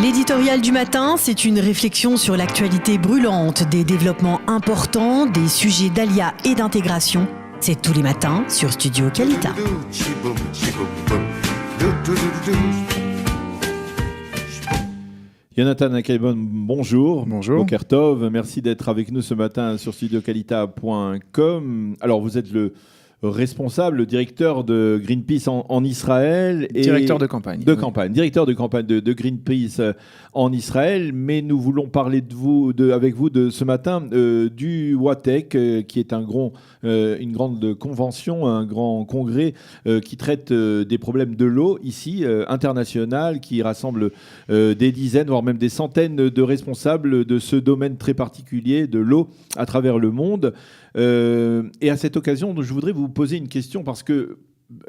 L'éditorial du matin, c'est une réflexion sur l'actualité brûlante, des développements importants, des sujets d'ALIA et d'intégration. C'est tous les matins sur Studio Kalita. Jonathan Akaibon, bonjour. Bonjour. Boker Tov, merci d'être avec nous ce matin sur studiokalita.com. Alors, vous êtes le responsable, le directeur de Greenpeace en Israël. Directeur de campagne. Directeur de campagne de Greenpeace en Israël. Mais nous voulons parler avec vous de ce matin du WATEC, qui est une grande convention, un grand congrès qui traite des problèmes de l'eau ici, international, qui rassemble des dizaines, voire même des centaines de responsables de ce domaine très particulier de l'eau à travers le monde. Et à cette occasion, je voudrais vous poser une question parce que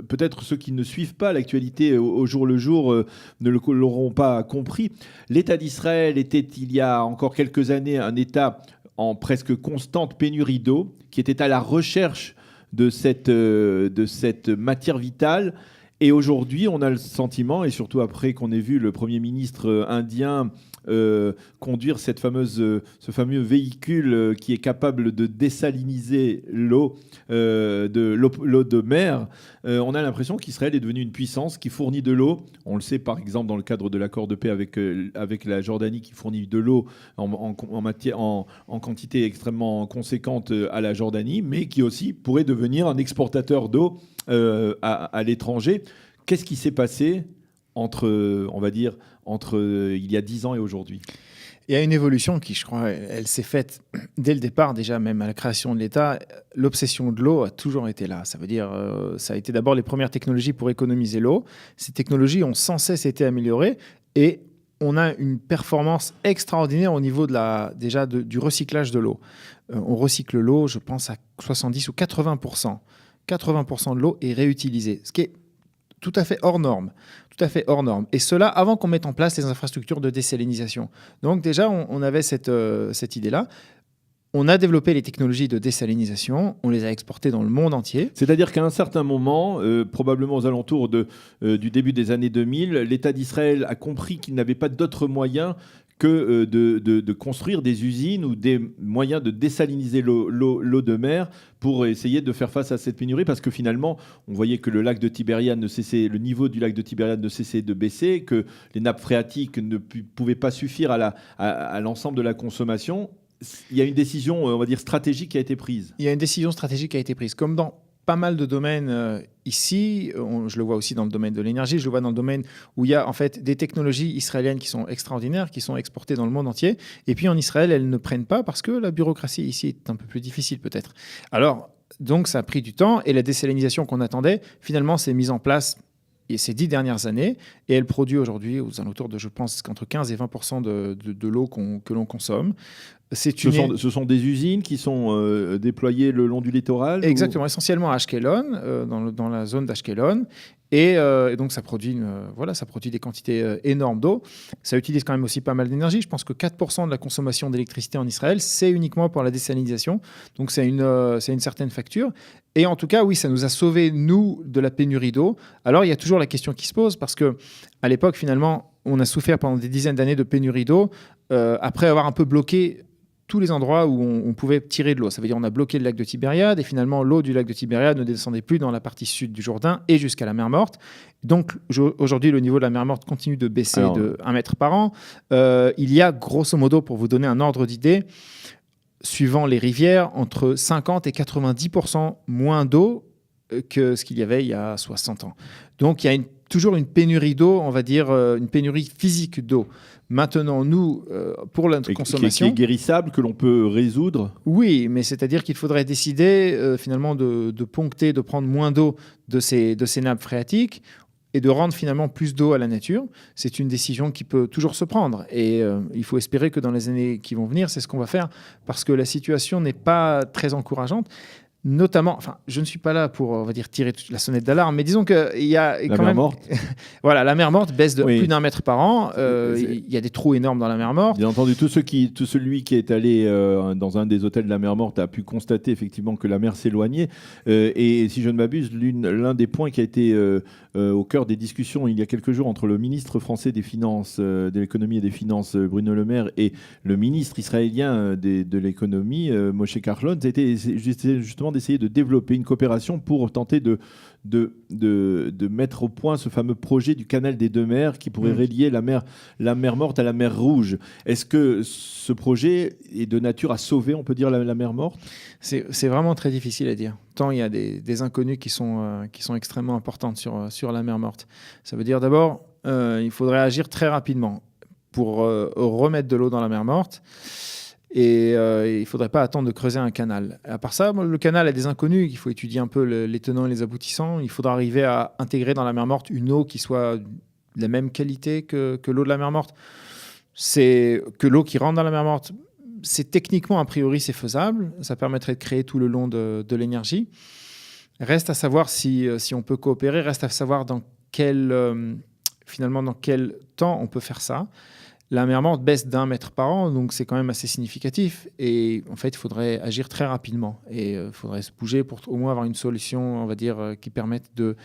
peut-être ceux qui ne suivent pas l'actualité au jour le jour ne l'auront pas compris. L'État d'Israël était il y a encore quelques années un État en presque constante pénurie d'eau, qui était à la recherche de cette matière vitale. Et aujourd'hui, on a le sentiment, et surtout après qu'on ait vu le Premier ministre indien conduire ce fameux véhicule qui est capable de désaliniser l'eau de mer, on a l'impression qu'Israël est devenu une puissance qui fournit de l'eau. On le sait par exemple dans le cadre de l'accord de paix avec la Jordanie, qui fournit de l'eau en quantité extrêmement conséquente à la Jordanie, mais qui aussi pourrait devenir un exportateur d'eau à l'étranger. Qu'est-ce qui s'est passé entre il y a 10 ans et aujourd'hui? Il y a une évolution qui, je crois, elle s'est faite dès le départ, déjà même à la création de l'État. L'obsession de l'eau a toujours été là. Ça veut dire, ça a été d'abord les premières technologies pour économiser l'eau. Ces technologies ont sans cesse été améliorées et on a une performance extraordinaire au niveau du recyclage de l'eau. On recycle l'eau, je pense, à 70 ou 80%. 80% de l'eau est réutilisée, ce qui est tout à fait hors norme. Et cela avant qu'on mette en place les infrastructures de désalinisation. Donc déjà, on avait cette idée-là. On a développé les technologies de désalinisation, on les a exportées dans le monde entier. C'est-à-dire qu'à un certain moment, probablement aux alentours du début des années 2000, l'État d'Israël a compris qu'il n'avait pas d'autre moyen que de construire des usines ou des moyens de désaliniser l'eau de mer pour essayer de faire face à cette pénurie, parce que finalement, on voyait que le niveau du lac de Tibériade ne cessait de baisser, que les nappes phréatiques ne pouvaient pas suffire à l'ensemble de la consommation. Il y a une décision, on va dire, stratégique qui a été prise. Il y a une décision stratégique qui a été prise. Comme dans pas mal de domaines ici, je le vois aussi dans le domaine de l'énergie, je le vois dans le domaine où il y a en fait des technologies israéliennes qui sont extraordinaires, qui sont exportées dans le monde entier. Et puis en Israël, elles ne prennent pas parce que la bureaucratie ici est un peu plus difficile peut-être. Alors, donc ça a pris du temps et la désalinisation qu'on attendait, finalement, s'est mise en place ces 10 dernières années, et elle produit aujourd'hui aux alentours de, je pense, entre 15 et 20% de l'eau que l'on consomme. Ce sont des usines qui sont déployées le long du littoral? Exactement, essentiellement à Ashkelon, dans la zone d'Ashkelon. Et donc, ça produit des quantités énormes d'eau. Ça utilise quand même aussi pas mal d'énergie. Je pense que 4% de la consommation d'électricité en Israël, c'est uniquement pour la désalinisation. Donc, c'est une certaine facture. Et en tout cas, oui, ça nous a sauvés, nous, de la pénurie d'eau. Alors, il y a toujours la question qui se pose, parce qu'à l'époque, finalement, on a souffert pendant des dizaines d'années de pénurie d'eau, après avoir un peu bloqué tous les endroits où on pouvait tirer de l'eau. Ça veut dire qu'on a bloqué le lac de Tibériade et finalement l'eau du lac de Tibériade ne descendait plus dans la partie sud du Jourdain et jusqu'à la mer Morte. Donc aujourd'hui, le niveau de la mer Morte continue de baisser de 1 mètre par an. Il y a grosso modo, pour vous donner un ordre d'idée, suivant les rivières, entre 50 et 90% moins d'eau que ce qu'il y avait il y a 60 ans. Donc il y a toujours une pénurie d'eau, on va dire une pénurie physique d'eau. Maintenant, nous, pour notre consommation... Qui est guérissable, que l'on peut résoudre? Oui, mais c'est-à-dire qu'il faudrait décider finalement de poncter, de prendre moins d'eau de ces nappes phréatiques et de rendre finalement plus d'eau à la nature. C'est une décision qui peut toujours se prendre. Et il faut espérer que dans les années qui vont venir, c'est ce qu'on va faire, parce que la situation n'est pas très encourageante. Notamment, enfin, je ne suis pas là pour, on va dire, tirer la sonnette d'alarme, mais disons qu'il y a La quand mer même... morte. Voilà, la mer morte baisse de Oui. plus d'1 mètre par an. Il y a des trous énormes dans la mer morte. Bien entendu, tout celui qui est allé dans un des hôtels de la mer morte a pu constater effectivement que la mer s'éloignait. Et si je ne m'abuse, l'un des points qui a été au cœur des discussions il y a quelques jours entre le ministre français des Finances, de l'économie et des Finances, Bruno Le Maire, et le ministre israélien de l'économie, Moshe Kahlon, c'était justement d'essayer de développer une coopération pour tenter de mettre au point ce fameux projet du canal des deux mers qui pourrait relier la mer morte à la mer Rouge. Est-ce que ce projet est de nature à sauver, on peut dire, la mer morte ? C'est vraiment très difficile à dire. Tant il y a des inconnues qui sont extrêmement importantes sur la mer morte. Ça veut dire d'abord, il faudrait agir très rapidement pour remettre de l'eau dans la mer morte. Et il ne faudrait pas attendre de creuser un canal. À part ça, le canal a des inconnus. Il faut étudier un peu les tenants et les aboutissants. Il faudra arriver à intégrer dans la mer morte une eau qui soit de la même qualité que l'eau de la mer morte. C'est que l'eau qui rentre dans la mer morte, c'est techniquement, a priori, c'est faisable. Ça permettrait de créer tout le long de l'énergie. Reste à savoir si on peut coopérer. Reste à savoir dans quel temps on peut faire ça. La mer morte baisse d'1 mètre par an, donc c'est quand même assez significatif. Et en fait, il faudrait agir très rapidement. Et il faudrait se bouger pour au moins avoir une solution, on va dire, qui permette de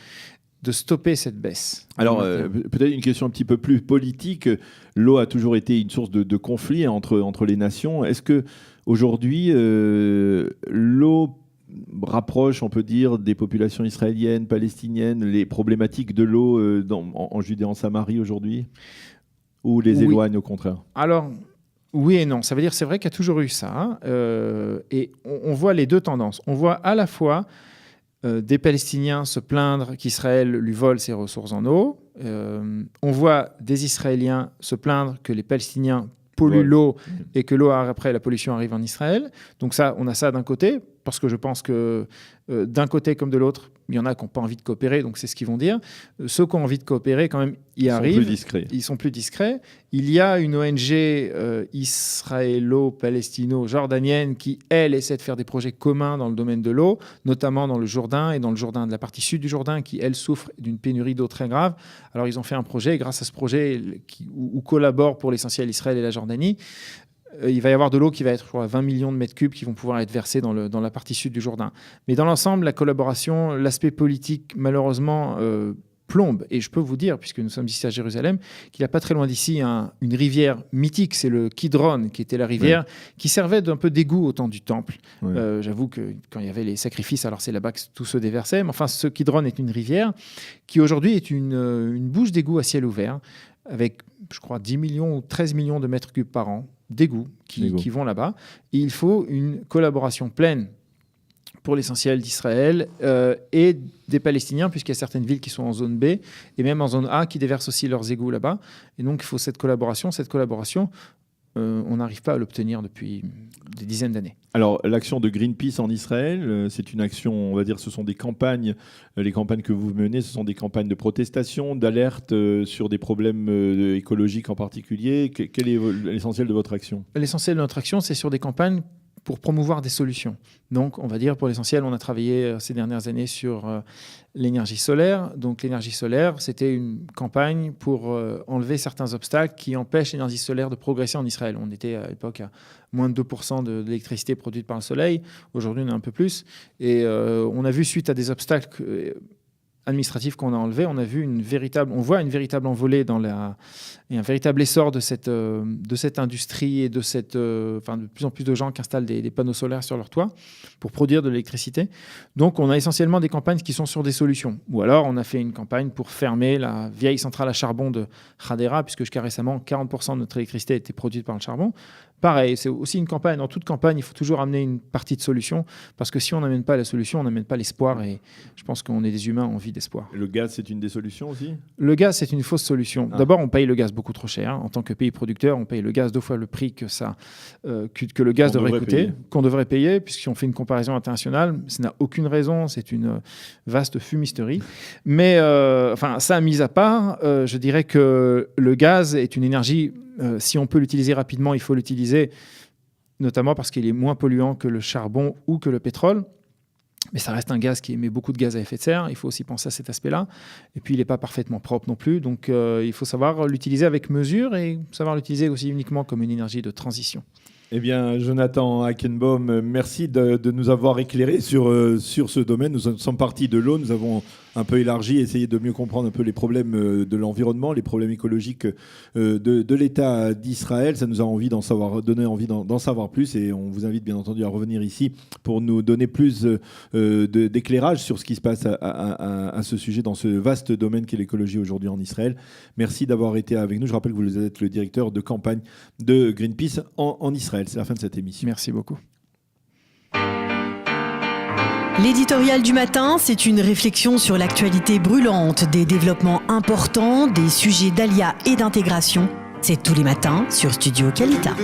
stopper cette baisse. Alors, peut-être une question un petit peu plus politique. L'eau a toujours été une source de conflit entre les nations. Est-ce qu'aujourd'hui, l'eau rapproche, on peut dire, des populations israéliennes, palestiniennes, les problématiques de l'eau en Judée, en Samarie aujourd'hui ? Ou les éloigne au contraire ? Alors, oui et non. Ça veut dire, c'est vrai qu'il y a toujours eu ça. Et on voit les deux tendances. On voit à la fois des Palestiniens se plaindre qu'Israël lui vole ses ressources en eau. On voit des Israéliens se plaindre que les Palestiniens polluent l'eau et que l'eau, après, la pollution arrive en Israël. Donc ça, on a ça d'un côté, parce que je pense que d'un côté comme de l'autre, il y en a qui n'ont pas envie de coopérer, donc c'est ce qu'ils vont dire. Ceux qui ont envie de coopérer, quand même, y arrivent. Ils sont plus discrets. Il y a une ONG israélo-palestino-jordanienne qui, elle, essaie de faire des projets communs dans le domaine de l'eau, notamment dans le Jourdain et dans le Jourdain, de la partie sud du Jourdain, qui, elle, souffre d'une pénurie d'eau très grave. Alors, ils ont fait un projet, et grâce à ce projet, où collaborent pour l'essentiel Israël et la Jordanie, il va y avoir de l'eau qui va être, je crois, 20 millions de mètres cubes qui vont pouvoir être versés dans la partie sud du Jourdain. Mais dans l'ensemble, la collaboration, l'aspect politique, malheureusement, plombe. Et je peux vous dire, puisque nous sommes ici à Jérusalem, qu'il n'y a pas très loin d'ici une rivière mythique, c'est le Kidron, qui était la rivière qui servait d'un peu d'égout au temps du temple. J'avoue que quand il y avait les sacrifices, alors c'est là-bas que tout se déversait. Mais enfin, ce Kidron est une rivière qui aujourd'hui est une bouche d'égout à ciel ouvert, avec, je crois, 10 millions ou 13 millions de mètres cubes par an d'égouts qui vont là-bas. Et il faut une collaboration pleine pour l'essentiel d'Israël et des Palestiniens, puisqu'il y a certaines villes qui sont en zone B et même en zone A qui déversent aussi leurs égouts là-bas. Et donc, il faut cette collaboration. Cette collaboration, on n'arrive pas à l'obtenir depuis des dizaines d'années. Alors, l'action de Greenpeace en Israël, c'est une action, on va dire, ce sont des campagnes. Les campagnes que vous menez, ce sont des campagnes de protestation, d'alerte sur des problèmes écologiques en particulier. Quel est l'essentiel de votre action ? L'essentiel de notre action, c'est sur des campagnes pour promouvoir des solutions. Donc, on va dire, pour l'essentiel, on a travaillé ces dernières années sur l'énergie solaire. Donc, l'énergie solaire, c'était une campagne pour enlever certains obstacles qui empêchent l'énergie solaire de progresser en Israël. On était à l'époque à moins de 2% de l'électricité produite par le soleil. Aujourd'hui, on est un peu plus. Et on a vu, suite à des obstacles administratifs qu'on a enlevés, on voit une véritable envolée et un véritable essor de cette industrie et de plus en plus de gens qui installent des panneaux solaires sur leur toit pour produire de l'électricité. Donc, on a essentiellement des campagnes qui sont sur des solutions. Ou alors, on a fait une campagne pour fermer la vieille centrale à charbon de Hadera, puisque jusqu'à récemment, 40% de notre électricité était produite par le charbon. Pareil, c'est aussi une campagne. Dans toute campagne, il faut toujours amener une partie de solution, parce que si on n'amène pas la solution, on n'amène pas l'espoir. Et je pense qu'on est des humains en vie d'espoir. Le gaz, c'est une des solutions aussi ? Le gaz, c'est une fausse solution. D'abord, on paye le gaz beaucoup trop cher. En tant que pays producteur, on paye le gaz 2 fois le prix que le gaz devrait coûter, qu'on devrait payer, puisqu'on fait une comparaison internationale. Ça n'a aucune raison, c'est une vaste fumisterie. Mais ça, mis à part, je dirais que le gaz est une énergie, si on peut l'utiliser rapidement, il faut l'utiliser, notamment parce qu'il est moins polluant que le charbon ou que le pétrole. Mais ça reste un gaz qui émet beaucoup de gaz à effet de serre. Il faut aussi penser à cet aspect-là. Et puis, il n'est pas parfaitement propre non plus. Donc, il faut savoir l'utiliser avec mesure et savoir l'utiliser aussi uniquement comme une énergie de transition. Eh bien, Jonathan Hackenbaum, merci de nous avoir éclairé sur ce domaine. Nous sommes partis de l'eau, nous avons un peu élargi, essayé de mieux comprendre un peu les problèmes de l'environnement, les problèmes écologiques de l'État d'Israël. Ça nous a donné envie d'en savoir plus, et on vous invite bien entendu à revenir ici pour nous donner plus d'éclairage sur ce qui se passe à ce sujet dans ce vaste domaine qu'est l'écologie aujourd'hui en Israël. Merci d'avoir été avec nous. Je rappelle que vous êtes le directeur de campagne de Greenpeace en Israël. C'est la fin de cette émission. Merci beaucoup. L'éditorial du matin, c'est une réflexion sur l'actualité brûlante, des développements importants, des sujets d'ALIA et d'intégration. C'est tous les matins sur Studio Kalita.